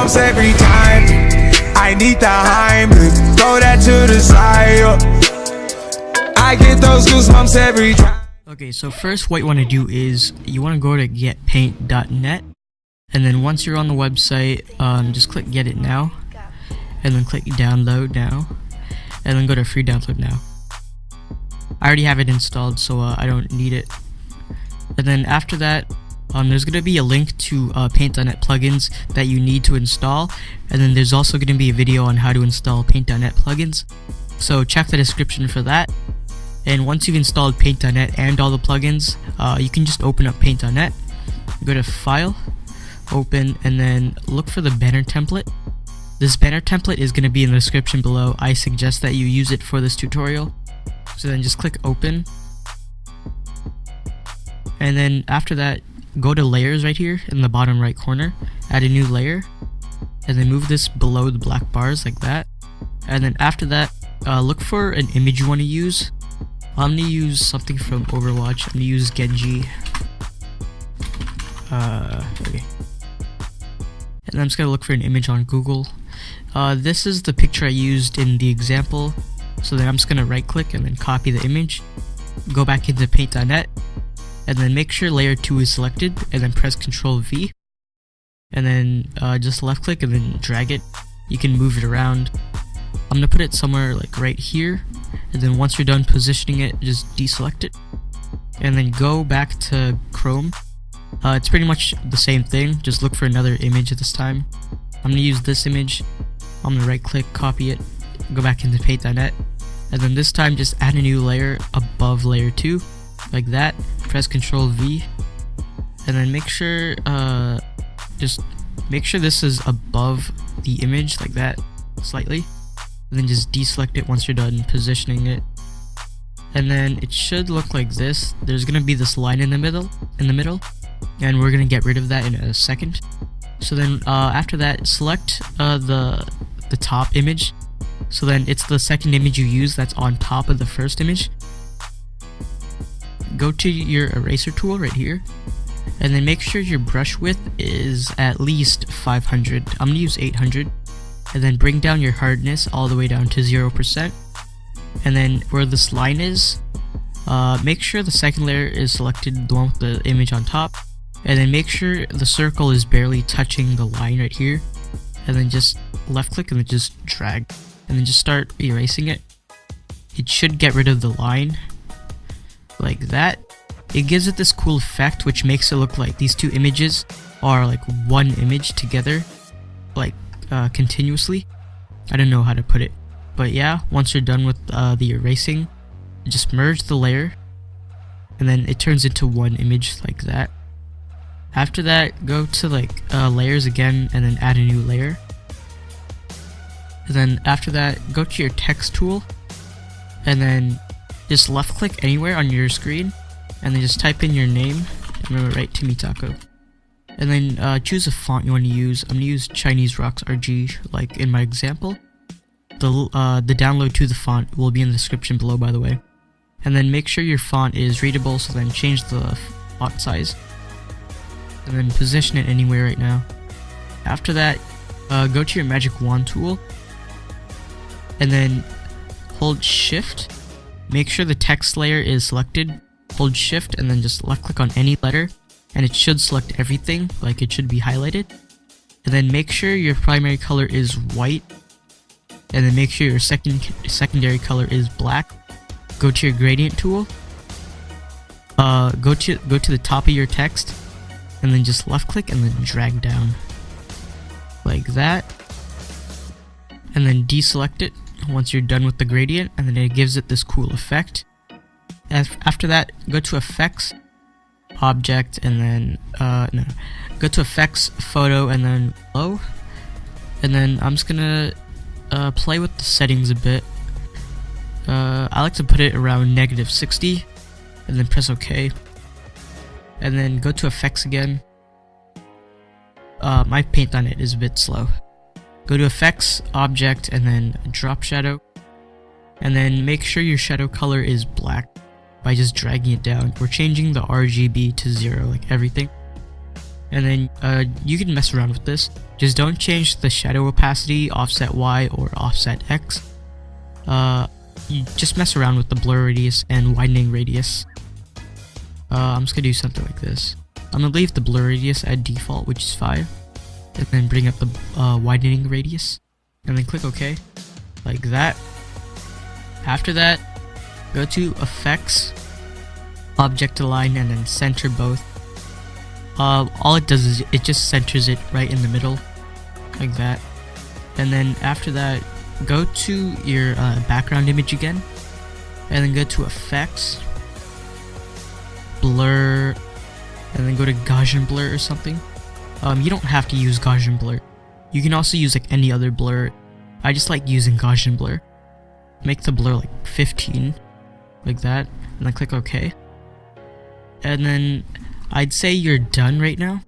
goosebumps every time. I need the Heimlich, throw that to the side. I get those goosebumps every time. Okay, so first what you want to do is you want to go to getpaint.net, and then once you're on the website, just click get it now, and then click download now, and then go to free download now. I already have it installed, so I don't need it. And then after that, there's going to be a link to paint.net plugins that you need to install, and then there's also going to be a video on how to install paint.net plugins, so check the description for that. And once you've installed paint.net and all the plugins, you can just open up paint.net, go to file, open, and then look for the banner template. This banner template is going to be in the description below. I suggest that you use it for this tutorial. So then just click open, and then after that, go to layers right here in the bottom right corner, add a new layer, and then move this below the black bars like that. And then after that, look for an image you want to use. I'm gonna use something from Overwatch. I'm gonna use Genji. Okay. And I'm just gonna look for an image on Google. This is the picture I used in the example. So then I'm just gonna right click and then copy the image. Go back into paint.net, and then make sure layer 2 is selected, and then press Ctrl V. And then just left click and then drag it. You can move it around. I'm gonna put it somewhere like right here, and then once you're done positioning it, just deselect it, and then go back to Chrome. It's pretty much the same thing, just look for another image at this time. I'm gonna use this image. I'm gonna right click, copy it, go back into paint.net, and then this time just add a new layer above layer 2 like that. Press Ctrl V, and then make sure just make sure this is above the image like that, slightly. And then just deselect it once you're done positioning it, and then it should look like this. There's gonna be this line in the middle, and we're gonna get rid of that in a second. So then after that, select the top image. So then it's the second image you use that's on top of the first image. Go to your eraser tool right here, and then make sure your brush width is at least 500. I'm gonna use 800. And then bring down your hardness all the way down to 0%. And then where this line is, make sure the second layer is selected, the one with the image on top. And then make sure the circle is barely touching the line right here. And then just left click and then just drag. And then just start erasing it. It should get rid of the line like that. It gives it this cool effect which makes it look like these two images are like one image together, like continuously. I don't know how to put it, but yeah, once you're done with the erasing, just merge the layer, and then it turns into one image like that. After that, go to like layers again, and then add a new layer. And then after that, go to your text tool, and then just left click anywhere on your screen, and then just type in your name. Remember, write timmehtaco. And then choose a font you want to use. I'm going to use Chinese Rocks RG, like in my example. The download to the font will be in the description below, by the way. And then make sure your font is readable, so then change the font size. And then position it anywhere right now. After that, go to your magic wand tool. And then hold shift. Make sure the text layer is selected. Hold shift and then just left click on any letter. And it should select everything, like it should be highlighted. And then make sure your primary color is white, and then make sure your secondary color is black. Go to your gradient tool, go to the top of your text, and then just left click and then drag down like that, and then deselect it once you're done with the gradient, and then it gives it this cool effect. After that, go to effects, object, and then go to effects, photo, and then low. And then I'm just gonna play with the settings a bit. I like to put it around -60, and then press OK. And then go to effects again. My paint on it is a bit slow. Go to effects, object, and then drop shadow. And then make sure your shadow color is black by just dragging it down. We're changing the RGB to 0, like everything. and then you can mess around with this. Just don't change the shadow opacity, offset Y, or offset X. You just mess around with the blur radius and widening radius. I'm just gonna do something like this. I'm gonna leave the blur radius at default, which is 5, and then bring up the widening radius, and then click OK, like that. After that, go to Effects, Object Align, and then center both. All it does is it just centers it right in the middle, like that. And then after that, go to your background image again, and then go to Effects, Blur, and then go to Gaussian Blur or something. You don't have to use Gaussian Blur. You can also use like any other blur. I just like using Gaussian Blur. Make the blur like 15, like that, and then click OK. And then I'd say you're done right now.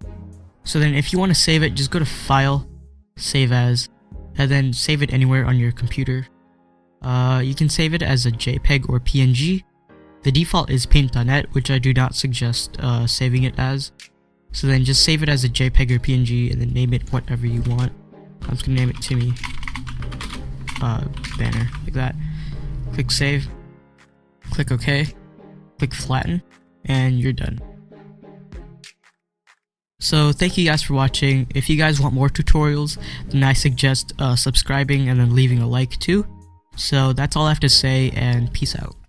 So then if you want to save it, just go to File, Save As, and then save it anywhere on your computer. You can save it as a JPEG or PNG. The default is paint.net, which I do not suggest saving it as. So then just save it as a JPEG or PNG and then name it whatever you want. I'm just gonna name it Timmy banner, like that. Click save, click OK, click flatten, and you're done. So thank you guys for watching. If you guys want more tutorials, then I suggest subscribing and then leaving a like too. So that's all I have to say, and peace out.